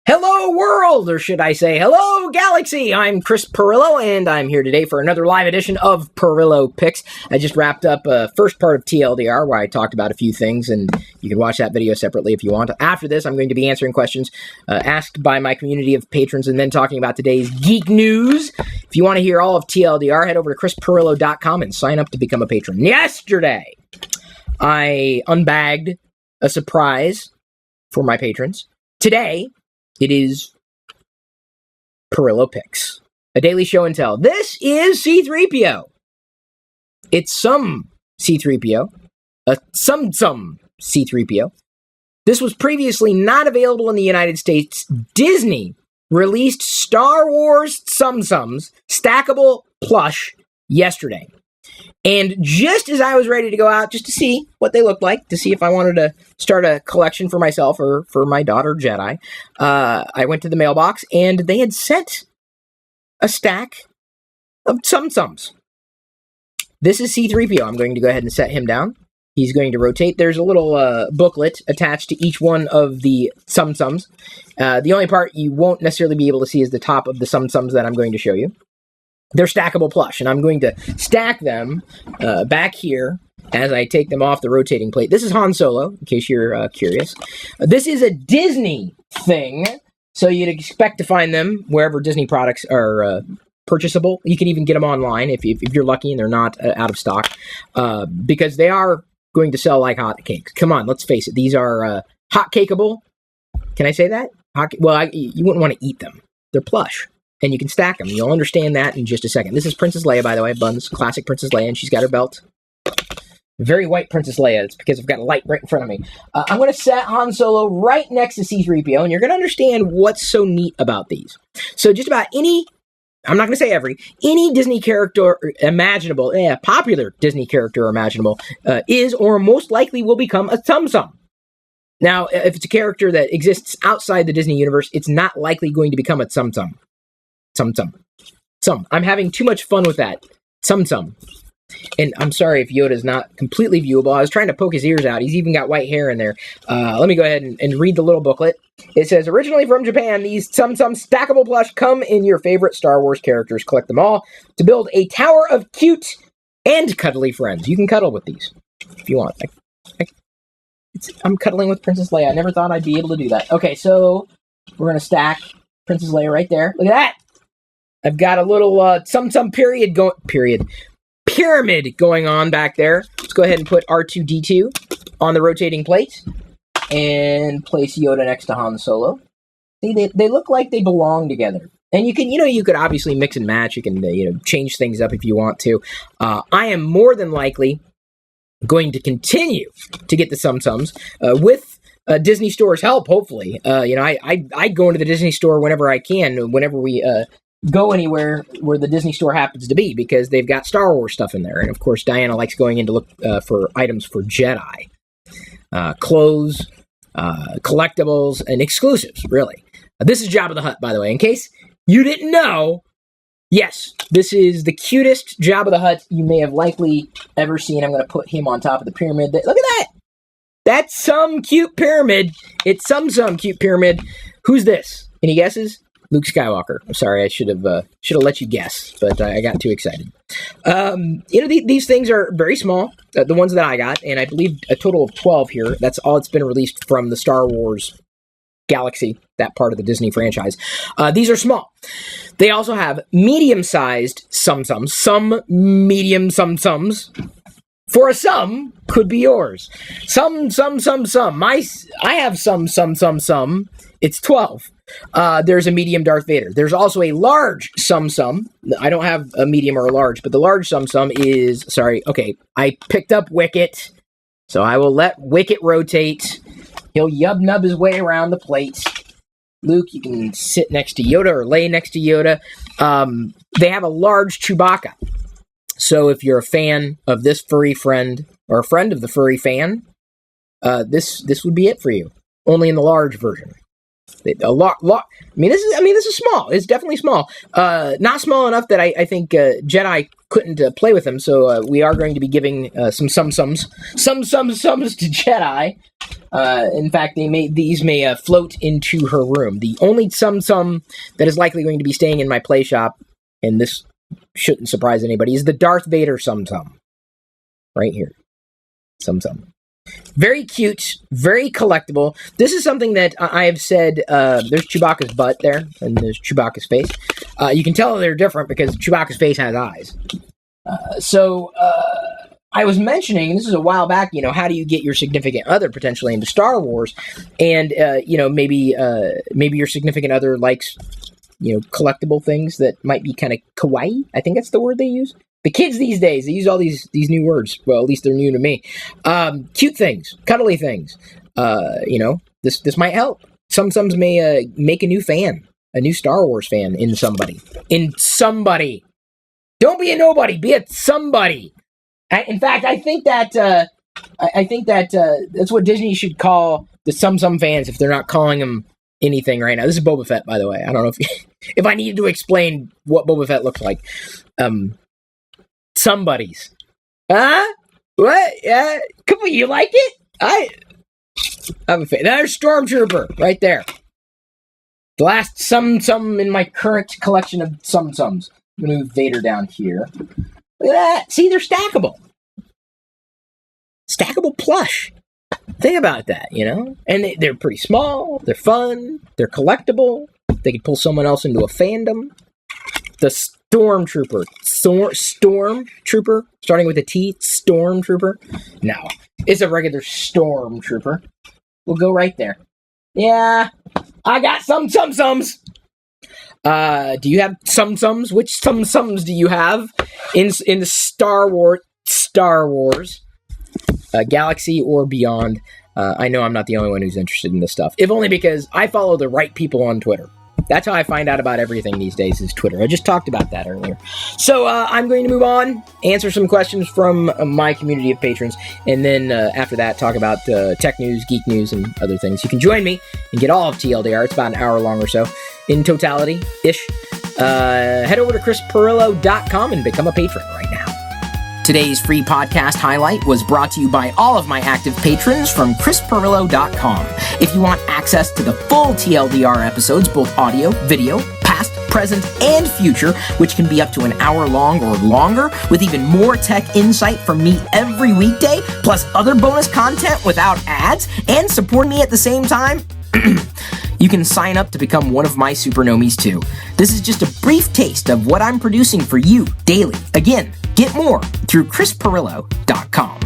Hello world, or should I say hello galaxy. I'm Chris Pirillo, and I'm here today for another live edition of Pirillo Picks. I just wrapped up first part of TLDR where I talked about a few things, and you can watch that video separately if you want. After this, I'm going to be answering questions asked by my community of patrons and then talking about today's geek news. If you want to hear all of TLDR, head over to chrispirillo.com and sign up to become a patron. Yesterday, I unbagged a surprise for my patrons. Today, it is Pirillo Picks, a daily show and tell. This is C-3PO. It's some C-3PO, a Tsum Tsums C-3PO. This was previously not available in the United States. Disney released Star Wars Tsum Tsums stackable plush yesterday. And just as I was ready to go out just to see what they looked like, to see if I wanted to start a collection for myself or for my daughter, Jedi, I went to the mailbox and they had sent a stack of Tsum Tsums. This is C-3PO. I'm going to go ahead and set him down. He's going to rotate. There's a little booklet attached to each one of the Tsum Tsums. The only part you won't necessarily be able to see is the top of the Tsum Tsums that I'm going to show you. They're stackable plush, and I'm going to stack them back here as I take them off the rotating plate. This is Han Solo, in case you're curious. This is a Disney thing, so you'd expect to find them wherever Disney products are purchasable. You can even get them online if you're lucky and they're not out of stock, because they are going to sell like hotcakes. Come on, let's face it. These are hot-cakeable. Can I say that? You wouldn't want to eat them. They're plush. And you can stack them. You'll understand that in just a second. This is Princess Leia, by the way. Buns, classic Princess Leia, and she's got her belt. Very white Princess Leia. It's because I've got a light right in front of me. I'm going to set Han Solo right next to C-3PO, and you're going to understand what's so neat about these. So just about any, I'm not going to say every, any Disney character imaginable, popular Disney character imaginable, is or most likely will become a Tsum Tsum. Now, if it's a character that exists outside the Disney universe, it's not likely going to become a Tsum Tsum. Tsum Tsum. Tsum. I'm having too much fun with that. Tsum Tsum. And I'm sorry if Yoda's not completely viewable. I was trying to poke his ears out. He's even got white hair in there. Let me go ahead and read the little booklet. It says, originally from Japan, these Tsum Tsum stackable plush come in your favorite Star Wars characters. Collect them all to build a tower of cute and cuddly friends. You can cuddle with these if you want. I'm cuddling with Princess Leia. I never thought I'd be able to do that. Okay, so we're going to stack Princess Leia right there. Look at that. I've got a little Tsum Tsum pyramid going on back there. Let's go ahead and put R2-D2 on the rotating plate and place Yoda next to Han Solo. See, they look like they belong together. And you could obviously mix and match. You can change things up if you want to. I am more than likely going to continue to get the Tsum Tsums with Disney Store's help, hopefully. I go into the Disney Store whenever I can, whenever we go anywhere where the Disney Store happens to be, because they've got Star Wars stuff in there. And, of course, Diana likes going in to look for items for Jedi. Clothes, collectibles, and exclusives, really. This is Jabba the Hutt, by the way. In case you didn't know, yes, this is the cutest Jabba the Hutt you may have likely ever seen. I'm going to put him on top of the pyramid. Look at that! That's some cute pyramid. It's some cute pyramid. Who's this? Any guesses? Luke Skywalker. I'm sorry, I should have let you guess, but I got too excited. These things are very small, the ones that I got, and I believe a total of 12 here. That's all it's been released from the Star Wars galaxy, that part of the Disney franchise. These are small. They also have medium-sized Tsum Tsums, some medium Tsum Tsums. For a sum could be yours. Some. I have some. It's 12. There's a medium Darth Vader. There's also a large Tsum Tsum. I don't have a medium or a large, but the large Tsum Tsum is, I picked up Wicket, so I will let Wicket rotate. He'll yub-nub his way around the plate. Luke, you can sit next to Yoda or lay next to Yoda. They have a large Chewbacca. So if you're a fan of this furry friend, or a friend of the furry fan, this would be it for you. Only in the large version. A lot. I mean, this is small. It's definitely small. Not small enough that I think Jedi couldn't play with them. So we are going to be giving some Tsum Tsums to Jedi. In fact, these may float into her room. The only Tsum Tsum that is likely going to be staying in my play shop, and this shouldn't surprise anybody, is the Darth Vader Tsum Tsum. Right here. Tsum Tsum. Very cute, very collectible. This is something that I have said, there's Chewbacca's butt there, and there's Chewbacca's face. You can tell they're different because Chewbacca's face has eyes. I was mentioning, this is a while back, how do you get your significant other potentially into Star Wars? And, maybe your significant other likes, collectible things that might be kind of kawaii. I think that's the word they use. The kids these days, they use all these new words. Well, at least they're new to me. Cute things, cuddly things. This might help. Tsum Tsums may make a new fan, a new Star Wars fan in somebody. Don't be a nobody, be a somebody. In fact, I think that that's what Disney should call the Tsum Tsum fans if they're not calling them anything right now. This is Boba Fett, by the way. I don't know if I needed to explain what Boba Fett looks like. Somebody's. Huh? What? Yeah. Come on, you like it? I have a fan. There's Stormtrooper right there. The last Tsum Tsum in my current collection of Tsum Tsums. I'm going to move Vader down here. Look at that. See, they're stackable. Stackable plush. Think about that, And they're pretty small. They're fun. They're collectible. They could pull someone else into a fandom. The Stormtrooper. Stormtrooper. Starting with a T. Stormtrooper. No. It's a regular Stormtrooper. We'll go right there. Yeah. I got some Tsum Tsums. Do you have Tsum Tsums? Which Tsum Tsums do you have in the Star Wars Galaxy or beyond? I know I'm not the only one who's interested in this stuff. If only because I follow the right people on Twitter. That's how I find out about everything these days is Twitter. I just talked about that earlier. So I'm going to move on, answer some questions from my community of patrons, and then after that, talk about tech news, geek news, and other things. You can join me and get all of TLDR. It's about an hour long or so in totality-ish. Head over to chrispirillo.com and become a patron right now. Today's free podcast highlight was brought to you by all of my active patrons from chrispirillo.com. If you want access to the full TLDR episodes, both audio, video, past, present, and future, which can be up to an hour long or longer, with even more tech insight from me every weekday, plus other bonus content without ads, and support me at the same time, you can sign up to become one of my supernomies too. This is just a brief taste of what I'm producing for you daily. Again, get more through chrispirillo.com.